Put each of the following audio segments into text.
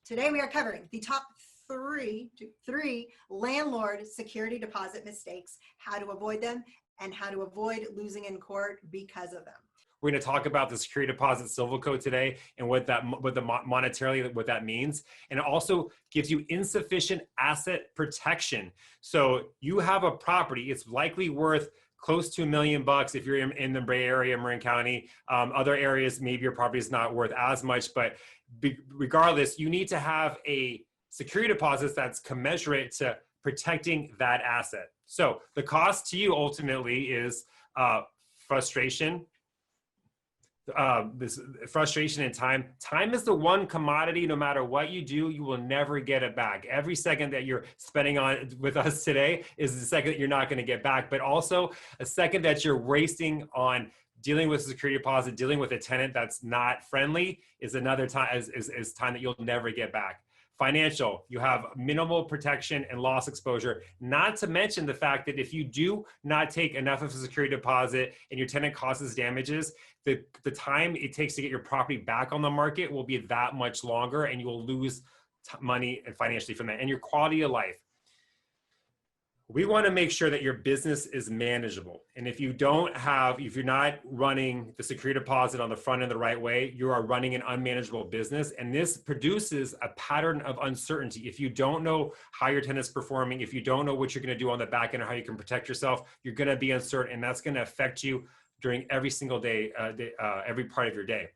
Today we are covering the top three landlord security deposit mistakes, how to avoid them, and how to avoid losing in court because of them. We're going to talk about the security deposit civil code today and what monetarily what that means. And it also gives you insufficient asset protection. So you have a property, it's likely worth close to $1 million if you're in the Bay Area, Marin County. Other areas, maybe your property is not worth as much, but regardless, you need to have a security deposit that's commensurate to protecting that asset. So the cost to you ultimately is frustration. This frustration and time. Time is the one commodity, no matter what you do, you will never get it back. Every second that you're spending on with us today is the second that you're not going to get back, but also a second that you're wasting on dealing with a security deposit, dealing with a tenant that's not friendly is another time, is time that you'll never get back. Financial, you have minimal protection and loss exposure, not to mention the fact that if you do not take enough of a security deposit and your tenant causes damages, the time it takes to get your property back on the market will be that much longer, and you will lose money and financially from that, and your quality of life. We want to make sure that your business is manageable. And if you're not running the security deposit on the front end the right way, you are running an unmanageable business. And this produces a pattern of uncertainty. If you don't know how your tenant's performing, if you don't know what you're going to do on the back end or how you can protect yourself, you're going to be uncertain, and that's going to affect you during every single day, every part of your day.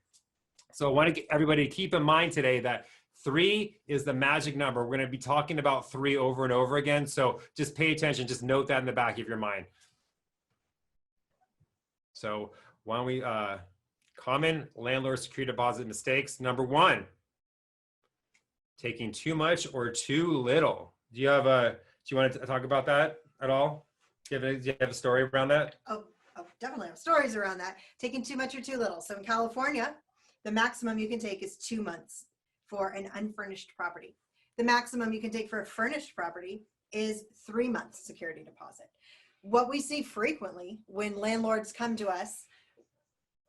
So I want to get everybody to keep in mind today that 3 is the magic number. We're going to be talking about 3 over and over again. So just pay attention. Just note that in the back of your mind. So why don't we, common landlord security deposit mistakes. Number 1, taking too much or too little. Do you want to talk about that at all? Do you have a story around that? Oh, definitely have stories around that. Taking too much or too little. So in California, the maximum you can take is 2 months for an unfurnished property. The maximum you can take for a furnished property is 3 months security deposit. What we see frequently when landlords come to us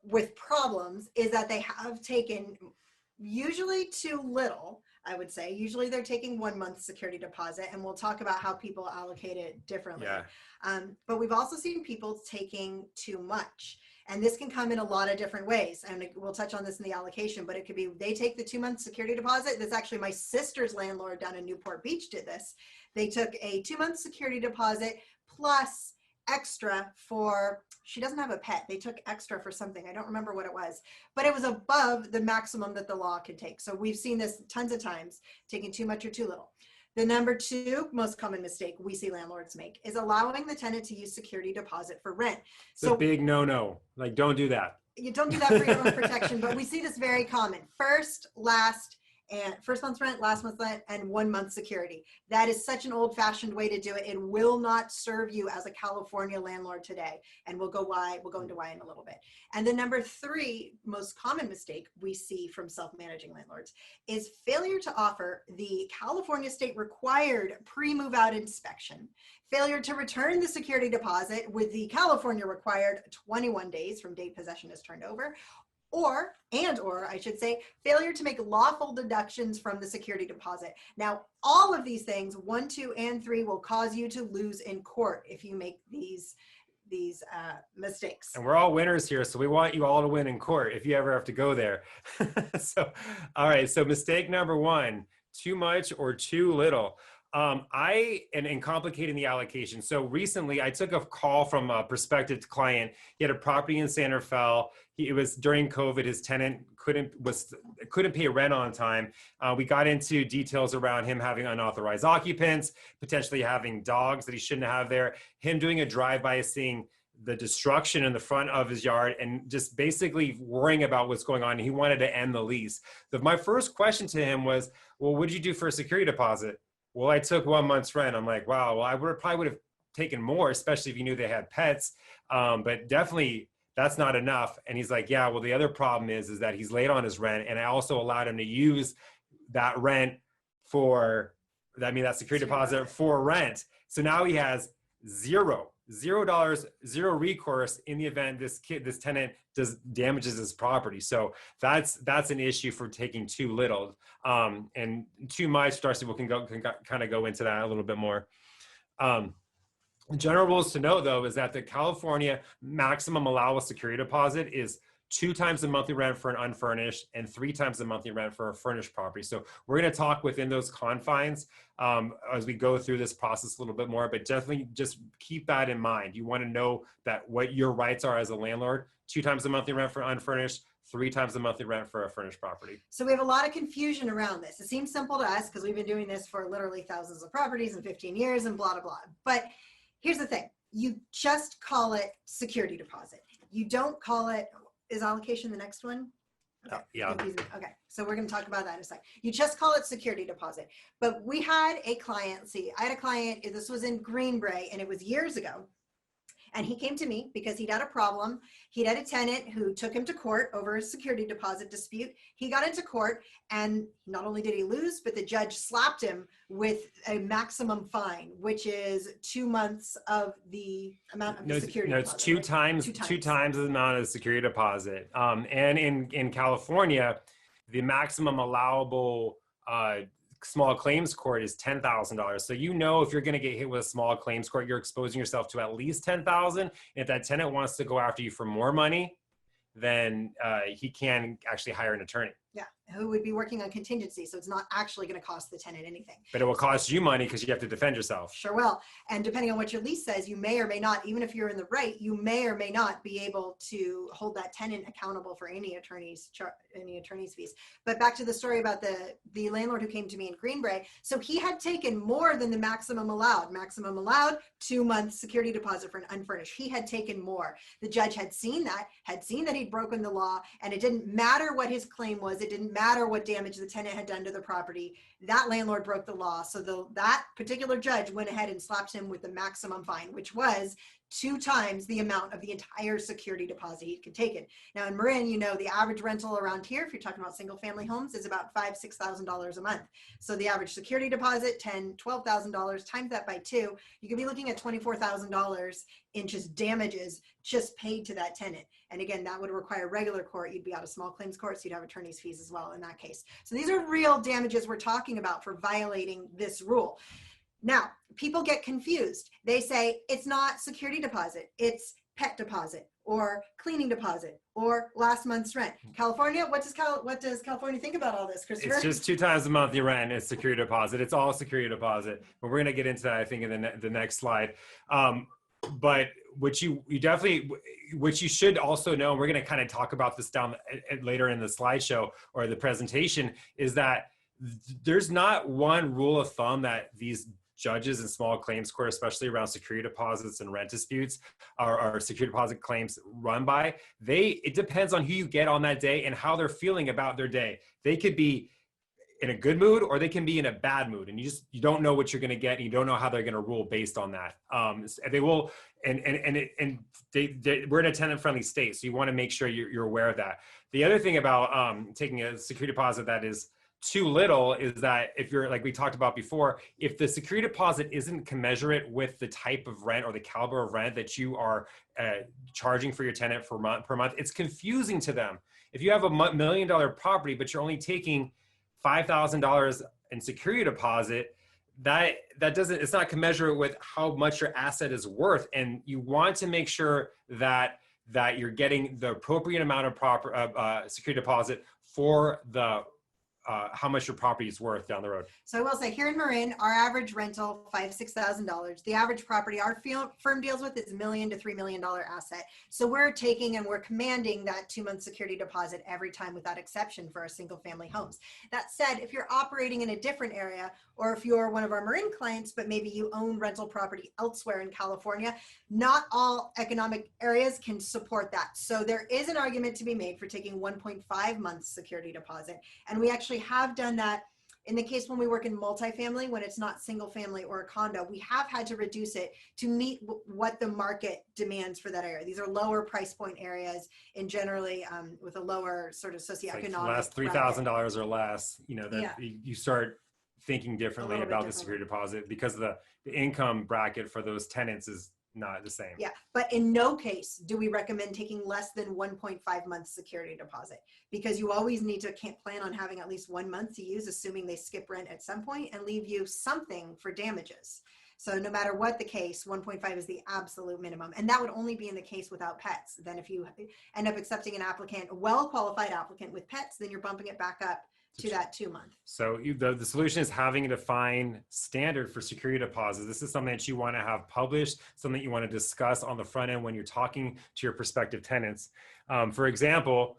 with problems is that they have taken usually too little, I would say. Usually they're taking 1 month security deposit, and we'll talk about how people allocate it differently. Yeah. But we've also seen people taking too much. And this can come in a lot of different ways. And we'll touch on this in the allocation, but it could be they take the 2 month security deposit. That's actually my sister's landlord down in Newport Beach did this. They took a 2 month security deposit plus extra for, she doesn't have a pet. They took extra for something. I don't remember what it was, but it was above the maximum that the law could take. So we've seen this tons of times, taking too much or too little. The number 2 most common mistake we see landlords make is allowing the tenant to use security deposit for rent. It's a big no-no. Like, don't do that. You don't do that for your own protection, but we see this very common. First month's rent, last month's rent, and 1 month security. That is such an old-fashioned way to do it. It will not serve you as a California landlord today. And we'll go into why in a little bit. And the number 3 most common mistake we see from self-managing landlords is failure to offer the California state required pre-move out inspection, failure to return the security deposit with the California required 21 days from date possession is turned over, or I should say, failure to make lawful deductions from the security deposit. Now, all of these things, 1, 2, and 3, will cause you to lose in court if you make these mistakes. And we're all winners here, so we want you all to win in court if you ever have to go there. So, all right, so mistake number 1, too much or too little. In complicating the allocation. So recently I took a call from a prospective client. He had a property in Santa Fe. It was during COVID. His tenant couldn't pay rent on time. We got into details around him having unauthorized occupants, potentially having dogs that he shouldn't have there, him doing a drive-by, seeing the destruction in the front of his yard, and just basically worrying about what's going on. He wanted to end the lease. My first question to him was, well, what did you do for a security deposit? Well, I took 1 month's rent. I'm like, wow, well, I probably would have taken more, especially if you knew they had pets. But definitely that's not enough. And he's like, yeah, well, the other problem is that he's late on his rent. And I also allowed him to use that rent that security deposit for rent. So now he has 0 $0, zero recourse in the event this tenant damages his property. So that's an issue for taking too little, and too much. Darcy can kind of go into that a little bit more. General rules to know, though, is that the California maximum allowable security deposit is 2 times the monthly rent for an unfurnished and 3 times the monthly rent for a furnished property. So we're going to talk within those confines as we go through this process a little bit more, but definitely just keep that in mind. You want to know that what your rights are as a landlord: 2 times the monthly rent for unfurnished, 3 times the monthly rent for a furnished property. So we have a lot of confusion around this. It seems simple to us because we've been doing this for literally thousands of properties in 15 years and blah, blah, blah. But here's the thing. You just call it security deposit. You don't call it, is allocation the next one? Okay. Yeah. Okay. So we're going to talk about that in a second. You just call it security deposit. But we had a client, I had a client, this was in Green Bay, and it was years ago. And he came to me because he'd had a problem. He'd had a tenant who took him to court over a security deposit dispute. He got into court, and not only did he lose, but the judge slapped him with a maximum fine, which is 2 months of the amount of the security deposit. No, it's two times the amount of the security deposit. And in California, the maximum allowable small claims court is $10,000. So if you're going to get hit with a small claims court, you're exposing yourself to at least $10,000. If that tenant wants to go after you for more money, then he can actually hire an attorney. Yeah, who would be working on contingency. So it's not actually going to cost the tenant anything. But it will cost you money because you have to defend yourself. Sure will. And depending on what your lease says, you may or may not, even if you're in the right, you may or may not be able to hold that tenant accountable for any attorney's fees. But back to the story about the landlord who came to me in Green Bay. So he had taken more than the maximum allowed. Maximum allowed, 2 months security deposit for an unfurnished. He had taken more. The judge had seen that he'd broken the law, and it didn't matter what his claim was. It didn't matter what damage the tenant had done to the property. That landlord broke the law. So that particular judge went ahead and slapped him with the maximum fine, which was 2 times the amount of the entire security deposit he could take it. Now in Marin, the average rental around here, if you're talking about single family homes, is about $5,000-$6,000 a month. So the average security deposit, $10,000-$12,000, times that by 2, you could be looking at $24,000 in just damages just paid to that tenant. And again, that would require regular court. You'd be out of small claims court, so you'd have attorney's fees as well in that case. So these are real damages we're talking about for violating this rule. Now, people get confused. They say it's not security deposit, it's pet deposit or cleaning deposit or last month's rent. California, what does California think about all this, Christopher? It's just 2 times the monthly rent is security deposit. It's all security deposit. But we're going to get into that, I think, in the next slide. But what you should also know, and we're going to kind of talk about this later in the slideshow or the presentation, is that there's not one rule of thumb that these judges in small claims court, especially around security deposits and rent disputes or security deposit claims run by. It depends on who you get on that day and how they're feeling about their day. They could be in a good mood or they can be in a bad mood, and you don't know what you're going to get, and you don't know how they're going to rule based on that. They will, we're in a tenant-friendly state, so you want to make sure you're aware of that. The other thing about taking a security deposit that is too little is that if you're, like we talked about before, if the security deposit isn't commensurate with the type of rent or the caliber of rent that you are charging for your tenant per month, it's confusing to them. If you have a $1 million property, but you're only taking $5,000 in security deposit, it's not commensurate with how much your asset is worth. And you want to make sure that you're getting the appropriate amount of security deposit for how much your property is worth down the road. So I will say, here in Marin, our average rental, $5,000-$6,000. The average property our firm deals with is $1 million to $3 million asset. So we're taking and we're commanding that 2-month security deposit every time without exception for our single family homes. That said, if you're operating in a different area, or if you're one of our Marin clients, but maybe you own rental property elsewhere in California, not all economic areas can support that. So there is an argument to be made for taking 1.5 months security deposit. And we actually have done that in the case when we work in multifamily, when it's not single family or a condo. We have had to reduce it to meet what the market demands for that area. These are lower price point areas and generally with a lower sort of socioeconomic. Like last $3,000 or less, you start thinking differently about the security deposit because the income bracket for those tenants is not the same. Yeah, but in no case do we recommend taking less than 1.5 months security deposit, because you always need to plan on having at least 1 month to use, assuming they skip rent at some point, and leave you something for damages. So no matter what the case, 1.5 is the absolute minimum. And that would only be in the case without pets. Then if you end up accepting an applicant, a well-qualified applicant with pets, then you're bumping it back up to that 2 month. So the solution is having a defined standard for security deposits. This is something that you want to have published, something you want to discuss on the front end when you're talking to your prospective tenants. For example,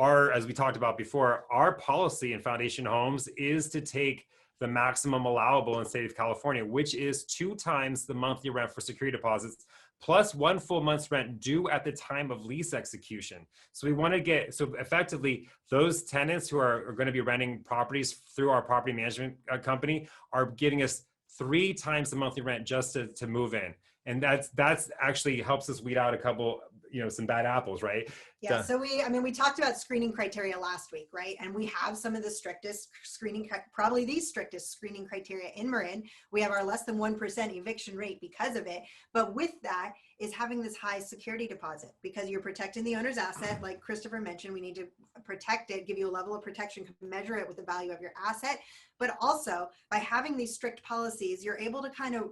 as we talked about before, our policy in Foundation Homes is to take the maximum allowable in the state of California, which is 2 times the monthly rent for security deposits, plus 1 full month's rent due at the time of lease execution. So we want to get, so effectively, those tenants who are going to be renting properties through our property management company are giving us 3 times the monthly rent just to move in. And that's actually helps us weed out a couple, some bad apples, right? Yeah, so we talked about screening criteria last week, right? And we have some of the strictest screening, probably the strictest screening criteria in Marin. We have our less than 1% eviction rate because of it. But with that is having this high security deposit, because you're protecting the owner's asset. Like Christopher mentioned, we need to protect it, give you a level of protection, measure it with the value of your asset. But also by having these strict policies, you're able to kind of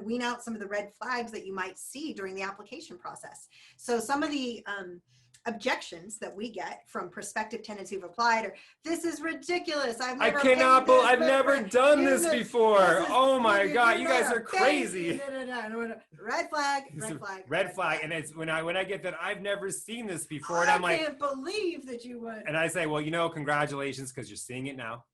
wean out some of the red flags that you might see during the application process. So some of the objections that we get from prospective tenants who've applied are, this is ridiculous. I've never done this before. Oh my God, you guys are crazy. Red flag, red flag. Red flag. And it's when I get that, I've never seen this before. And I'm like, I can't believe that you would. And I say, well, congratulations, because you're seeing it now.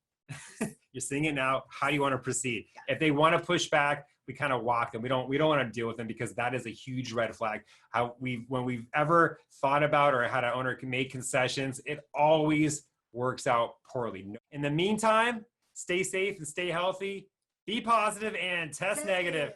You're seeing it now. How do you want to proceed? Yeah. If they want to push back, we kind of walk them. We don't want to deal with them, because that is a huge red flag. When we've ever thought about or had an owner make concessions, it always works out poorly. In the meantime, stay safe and stay healthy, be positive and test negative.